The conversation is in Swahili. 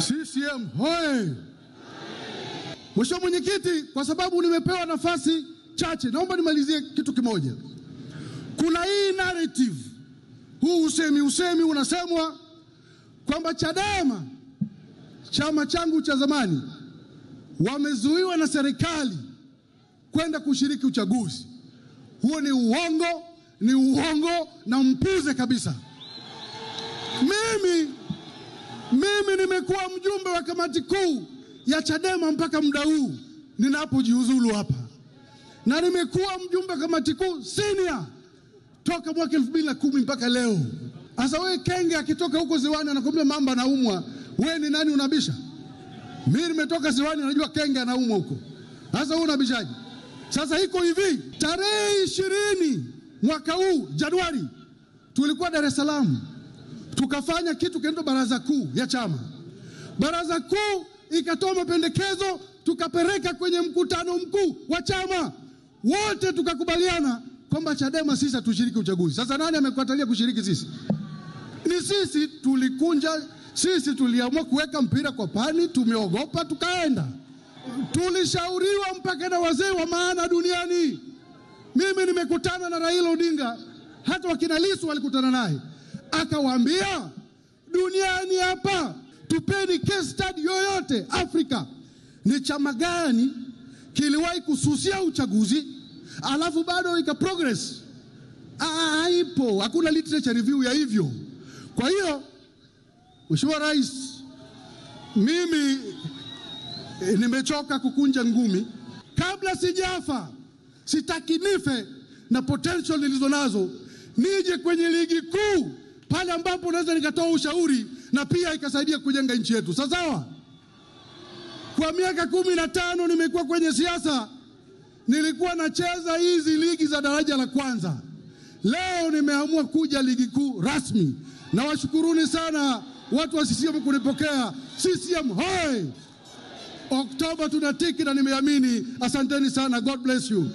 CCM hoi! Mheshimiwa Mwenyekiti, kwa sababu nimepewa nafasi chache, naomba nimalizie kitu kimoja. Kuna hii narrative, huu usemi unasemwa kwamba Chadema, chama changu cha zamani, wamezuiwa na serikali kwenda kushiriki uchaguzi. Huo ni uongo na mpuze kabisa. Mimi nimekuwa mjumbe wa kamati kuu ya Chadema mpaka muda huu ninapojiuzulu hapa, na nimekuwa mjumbe wa kamati kuu senior toka mwaka 2010 mpaka leo. Sasa wewe kenge akitoka huko ziwani anakuambia mamba anaumwa, wewe ni nani unabisha? Mimi nimetoka ziwani najua kenge anaumwa huko. Sasa wewe unabishaje? Sasa iko hivi, tarehe 20 mwaka huu Januari tulikuwa Dar es Salaam, tukafanya kitu kinaitwa baraza kuu ya chama. Baraza kuu ikatoa mapendekezo, tukapeleka kwenye mkutano mkuu wa chama, wote tukakubaliana kwamba Chadema sisi tushiriki uchaguzi. Sasa nani amekatalia kushiriki? Sisi ni sisi, tulikunja, sisi tuliamua kuweka mpira kwa pani, tumeogopa tukaenda. Tulishauriwa mpaka na wazee wa maana duniani. Mimi nimekutana na Raila Odinga, hata wakina Lissu walikutana naye, akawaambia duniani hapa tupeni case study yoyote Afrika, ni chama gani kiliwahi kususia uchaguzi alafu bado ika progress? Haipo, hakuna literature review ya hivyo. Kwa hiyo Mheshimiwa Rais, mimi nimechoka kukunja ngumi. Kabla sijafa, sitaki nife na potential nilizonazo, nije kwenye ligi kuu pale ambapo naweza nikatoa ushauri na pia ikasaidia kujenga nchi yetu. Sawa? Kwa miaka 15 nimekuwa kwenye siasa, nilikuwa nacheza hizi ligi za daraja la kwanza. Leo nimeamua kuja ligi kuu rasmi. Na washukuruni sana watu wa CCM kunipokea. CCM hoi! Oktoba tunatiki na nimeamini. Asanteni sana. God bless you.